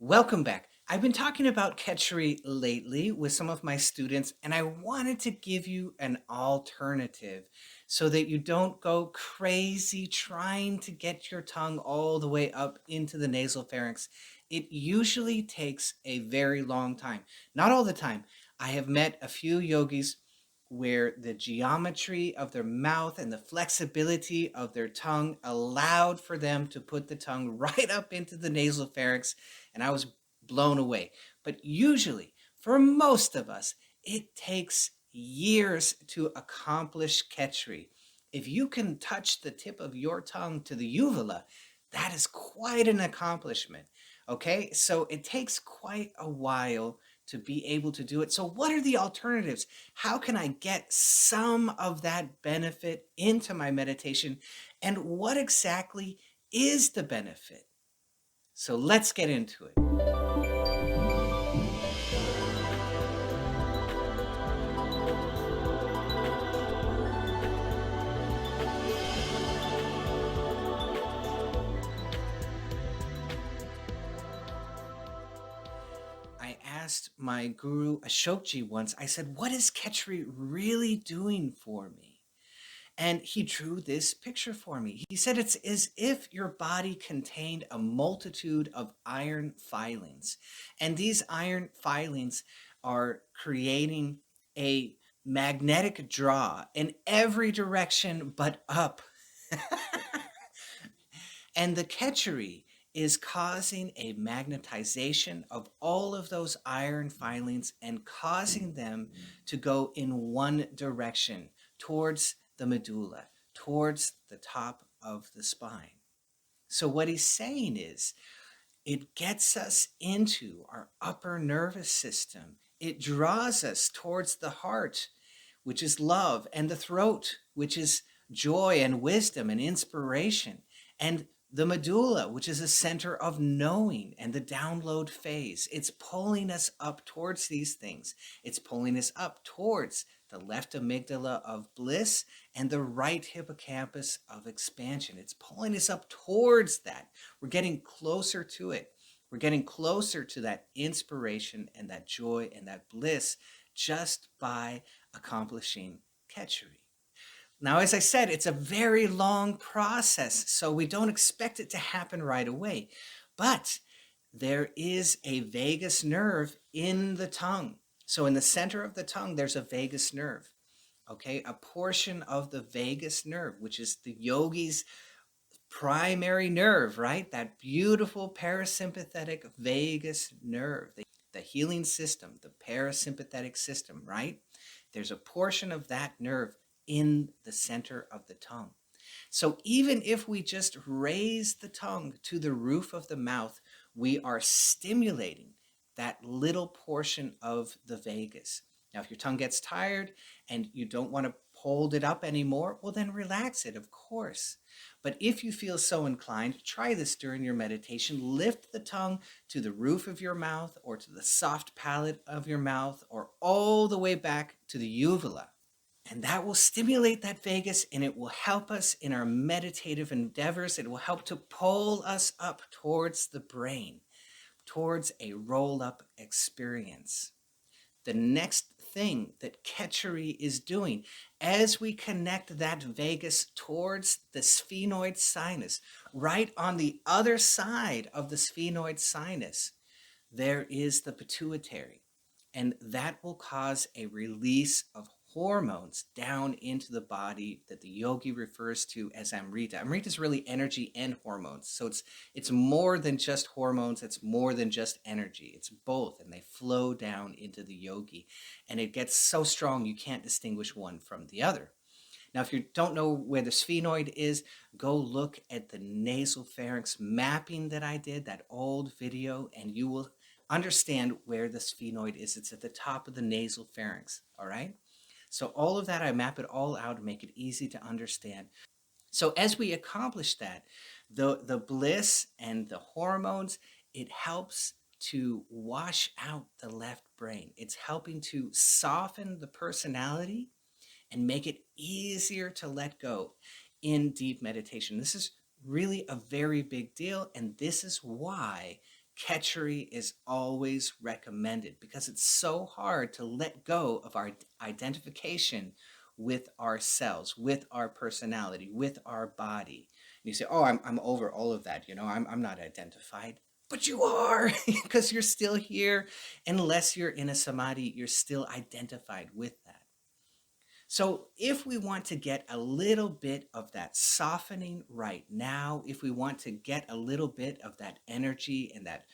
Welcome back. I've been talking about Khechari lately with some of my students, and I wanted to give you an alternative so that you don't go crazy trying to get your tongue all the way up into the nasal pharynx. It usually takes a very long time. Not all the time. I have met a few yogis where the geometry of their mouth and the flexibility of their tongue allowed for them to put the tongue right up into the nasal pharynx, and I was blown away. But usually, for most of us, it takes years to accomplish Khechari. If you can touch the tip of your tongue to the uvula, that is quite an accomplishment. Okay, so it takes quite a while to be able to do it. So, what are the alternatives? How can I get some of that benefit into my meditation? And what exactly is the benefit? So, let's get into it. I asked my guru Ashokji once, I said, what is Khechari really doing for me? And he drew this picture for me. He said it's as if your body contained a multitude of iron filings. And these iron filings are creating a magnetic draw in every direction but up. And the Khechari is causing a magnetization of all of those iron filings and causing them to go in one direction towards the medulla, towards the top of the spine. So, what he's saying is it gets us into our upper nervous system, it draws us towards the heart, which is love, and the throat, which is joy and wisdom and inspiration, and the medulla, which is a center of knowing and the download phase. It's pulling us up towards these things. It's pulling us up towards the left amygdala of bliss and the right hippocampus of expansion. It's pulling us up towards that. We're getting closer to it. We're getting closer to that inspiration and that joy and that bliss just by accomplishing Khechari. Now, as I said, it's a very long process, so we don't expect it to happen right away. But there is a vagus nerve in the tongue. So in the center of the tongue, there's a vagus nerve. Okay, a portion of the vagus nerve, which is the yogi's primary nerve, right? That beautiful parasympathetic vagus nerve, the healing system, the parasympathetic system, right? There's a portion of that nerve in the center of the tongue. So even if we just raise the tongue to the roof of the mouth, we are stimulating that little portion of the vagus. Now, if your tongue gets tired and you don't want to hold it up anymore, well, then relax it, of course. But if you feel so inclined, try this during your meditation. Lift the tongue to the roof of your mouth or to the soft palate of your mouth or all the way back to the uvula. And that will stimulate that vagus and it will help us in our meditative endeavors. It will help to pull us up towards the brain, towards a roll up experience. The next thing that Khechari is doing as we connect that vagus towards the sphenoid sinus, right on the other side of the sphenoid sinus, there is the pituitary. And that will cause a release of hormones down into the body that the yogi refers to as Amrita. Amrita is really energy and hormones. So it's more than just hormones, it's more than just energy. It's both, and they flow down into the yogi. And it gets so strong you can't distinguish one from the other. Now, if you don't know where the sphenoid is, go look at the nasal pharynx mapping that I did, that old video, and you will understand where the sphenoid is. It's at the top of the nasal pharynx, all right? So all of that, I map it all out and make it easy to understand. So as we accomplish that, the bliss and the hormones, it helps to wash out the left brain. It's helping to soften the personality and make it easier to let go in deep meditation. This is really a very big deal, and this is why Khechari is always recommended because it's so hard to let go of our identification with ourselves, with our personality, with our body. And you say, oh, I'm over all of that. I'm not identified. But you are, because you're still here. Unless you're in a samadhi, you're still identified with that. So, if we want to get a little bit of that softening right now, if we want to get a little bit of that energy and that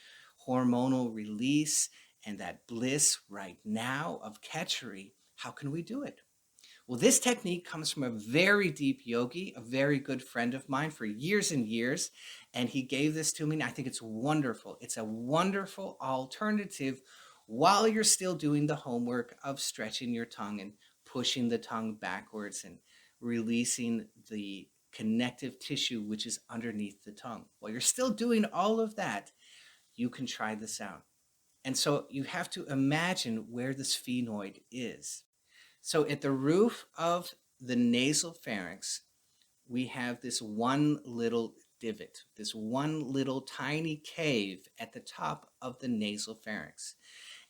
hormonal release and that bliss right now of Khechari, how can we do it? Well, this technique comes from a very deep yogi, a very good friend of mine for years and years, and he gave this to me, and I think it's wonderful. It's a wonderful alternative while you're still doing the homework of stretching your tongue and pushing the tongue backwards and releasing the connective tissue which is underneath the tongue. While you're still doing all of that, you can try this out. And so you have to imagine where the sphenoid is. So at the roof of the nasal pharynx, we have this one little divot, this one little tiny cave at the top of the nasal pharynx.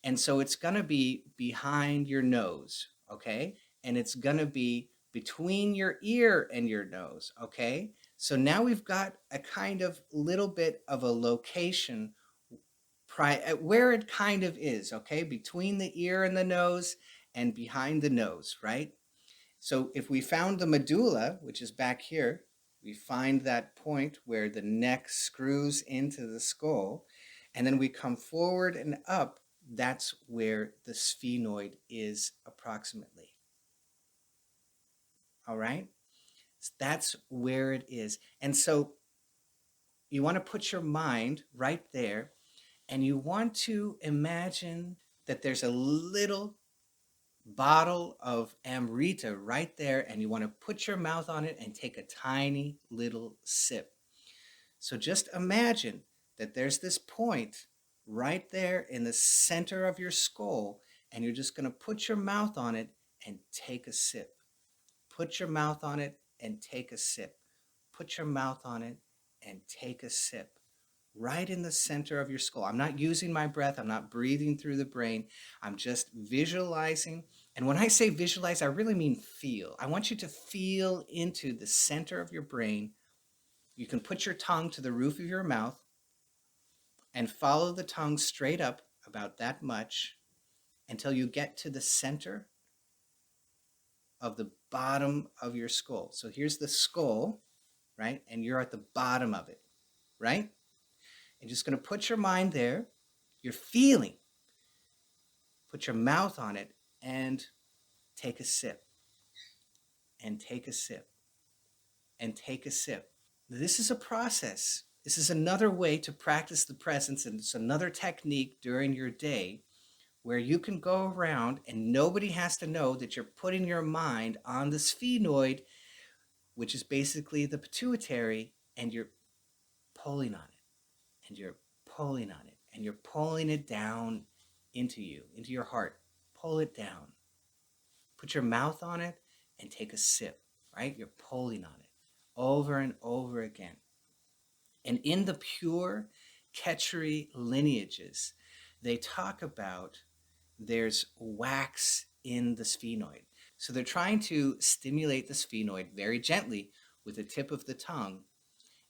And so it's going to be behind your nose, okay? And it's going to be between your ear and your nose, okay? So now we've got a kind of little bit of a location where it kind of is, okay? Between the ear and the nose and behind the nose, right? So if we found the medulla, which is back here, we find that point where the neck screws into the skull, and then we come forward and up, that's where the sphenoid is approximately. All right? That's where it is. And so you want to put your mind right there, and you want to imagine that there's a little bottle of amrita right there, and you want to put your mouth on it and take a tiny little sip. So just imagine that there's this point right there in the center of your skull, and you're just going to put your mouth on it and take a sip. Put your mouth on it and take a sip. Put your mouth on it and take a sip. Right in the center of your skull. I'm not using my breath. I'm not breathing through the brain. I'm just visualizing. And when I say visualize, I really mean feel. I want you to feel into the center of your brain. You can put your tongue to the roof of your mouth and follow the tongue straight up about that much until you get to the center of the bottom of your skull. So here's the skull, right? And you're at the bottom of it, right? And just going to put your mind there. You're feeling. Put your mouth on it and take a sip. And take a sip. And take a sip. This is a process. This is another way to practice the presence, and it's another technique during your day where you can go around and nobody has to know that you're putting your mind on the sphenoid, which is basically the pituitary, and you're pulling on it, and you're pulling on it, and you're pulling it down into you, into your heart. Pull it down. Put your mouth on it and take a sip, right? You're pulling on it over and over again. And in the pure Khechari lineages, they talk about there's wax in the sphenoid. So they're trying to stimulate the sphenoid very gently with the tip of the tongue,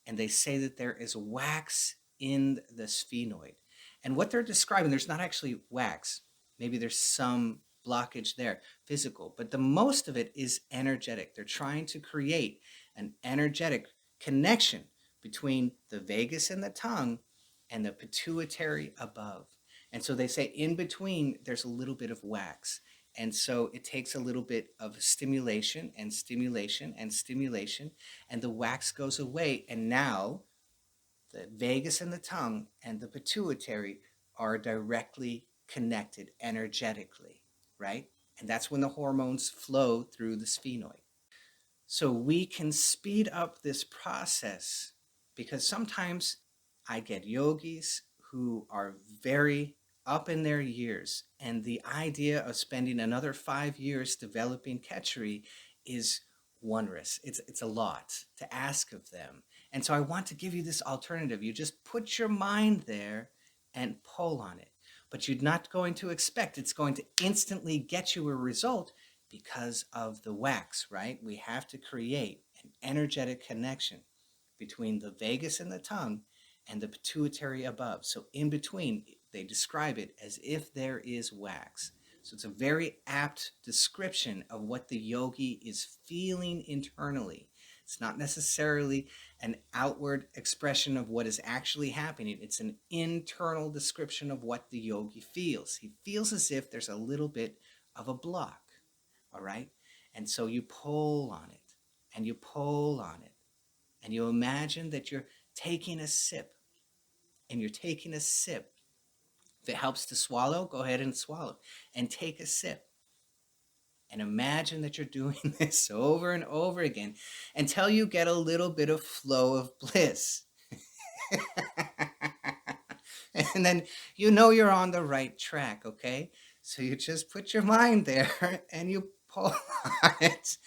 and they say that there is wax in the sphenoid. And what they're describing, there's not actually wax. Maybe there's some blockage there, physical, but the most of it is energetic. They're trying to create an energetic connection between the vagus and the tongue and the pituitary above. And so they say in between, there's a little bit of wax. And so it takes a little bit of stimulation and stimulation and stimulation, and the wax goes away. And now the vagus and the tongue and the pituitary are directly connected energetically, right? And that's when the hormones flow through the sphenoid. So we can speed up this process because sometimes I get yogis who are very up in their years, and the idea of spending another 5 years developing Khechari is wondrous. It's a lot to ask of them. And so I want to give you this alternative. You just put your mind there and pull on it. But you're not going to expect it's going to instantly get you a result because of the wax, right? We have to create an energetic connection between the vagus and the tongue and the pituitary above. So in between, they describe it as if there is wax. So it's a very apt description of what the yogi is feeling internally. It's not necessarily an outward expression of what is actually happening. It's an internal description of what the yogi feels. He feels as if there's a little bit of a block, all right? And so you pull on it, and you pull on it, and you imagine that you're taking a sip, and you're taking a sip. If it helps to swallow, go ahead and swallow, and take a sip. And imagine that you're doing this over and over again until you get a little bit of flow of bliss. And then you know you're on the right track, okay? So you just put your mind there and you pull on it.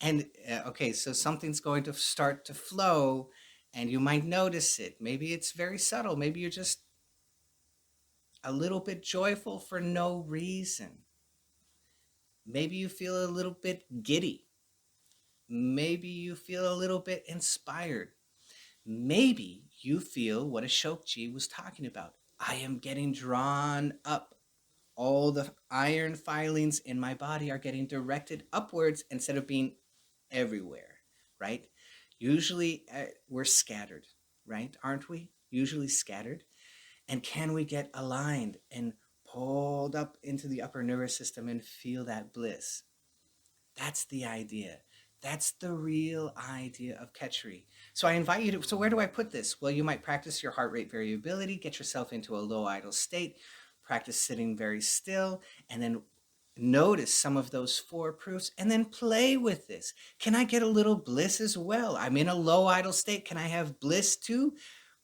And okay, so something's going to start to flow and you might notice it. Maybe it's very subtle. Maybe you're just a little bit joyful for no reason. Maybe you feel a little bit giddy. Maybe you feel a little bit inspired. Maybe you feel what Ashokji was talking about. I am getting drawn up. All the iron filings in my body are getting directed upwards instead of being everywhere, right? Usually we're scattered, right? Aren't we? Usually scattered. And can we get aligned and pulled up into the upper nervous system and feel that bliss? That's the idea. That's the real idea of Khechari. So I invite you to, so where do I put this? Well, you might practice your heart rate variability, get yourself into a low idle state, practice sitting very still, and then notice some of those 4 proofs, and then play with this. Can I get a little bliss as well? I'm in a low idle state. Can I have bliss too?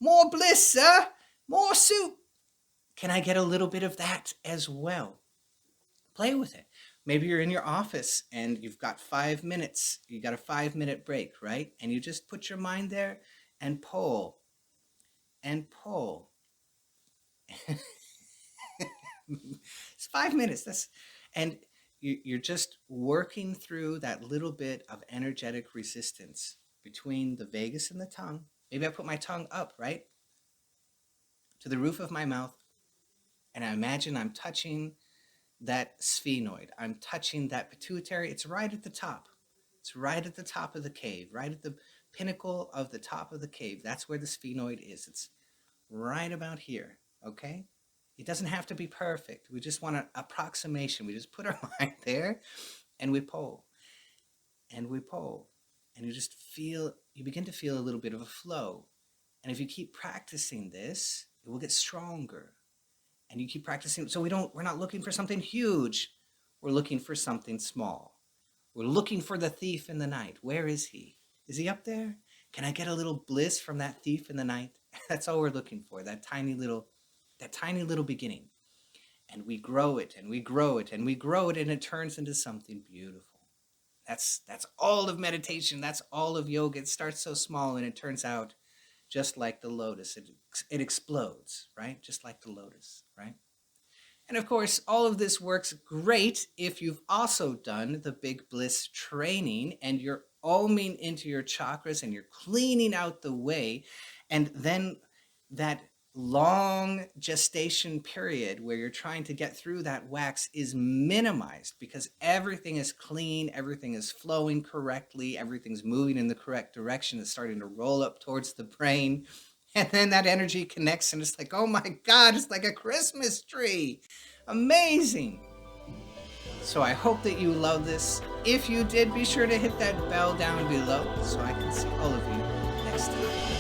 More bliss, sir. More soup. Can I get a little bit of that as well? Play with it. Maybe you're in your office and you've got 5 minutes. You got a 5-minute break, right? And you just put your mind there and pull and pull. It's 5 minutes. And you're just working through that little bit of energetic resistance between the vagus and the tongue. Maybe I put my tongue up, right, to the roof of my mouth, and I imagine I'm touching that sphenoid. I'm touching that pituitary. It's right at the top. It's right at the top of the cave, right at the pinnacle of the top of the cave. That's where the sphenoid is. It's right about here, okay? It doesn't have to be perfect. We just want an approximation. We just put our mind there and we pull and we pull. And you just feel, you begin to feel a little bit of a flow. And if you keep practicing this, it will get stronger. And you keep practicing. So we're not looking for something huge. We're looking for something small. We're looking for the thief in the night. Where is he? Is he up there? Can I get a little bliss from that thief in the night? That's all we're looking for. That tiny little beginning. And we grow it and we grow it and we grow it and it turns into something beautiful. That's all of meditation. That's all of yoga. It starts so small and it turns out just like the lotus. It explodes, right? Just like the lotus, right? And of course, all of this works great if you've also done the Big Bliss training and you're oming into your chakras and you're cleaning out the way. And then that long gestation period where you're trying to get through that wax is minimized because everything is clean, everything is flowing correctly, everything's moving in the correct direction, it's starting to roll up towards the brain, and then that energy connects and it's like, oh my God, it's like a Christmas tree. Amazing. So I hope that you love this. If you did, be sure to hit that bell down below so I can see all of you next time.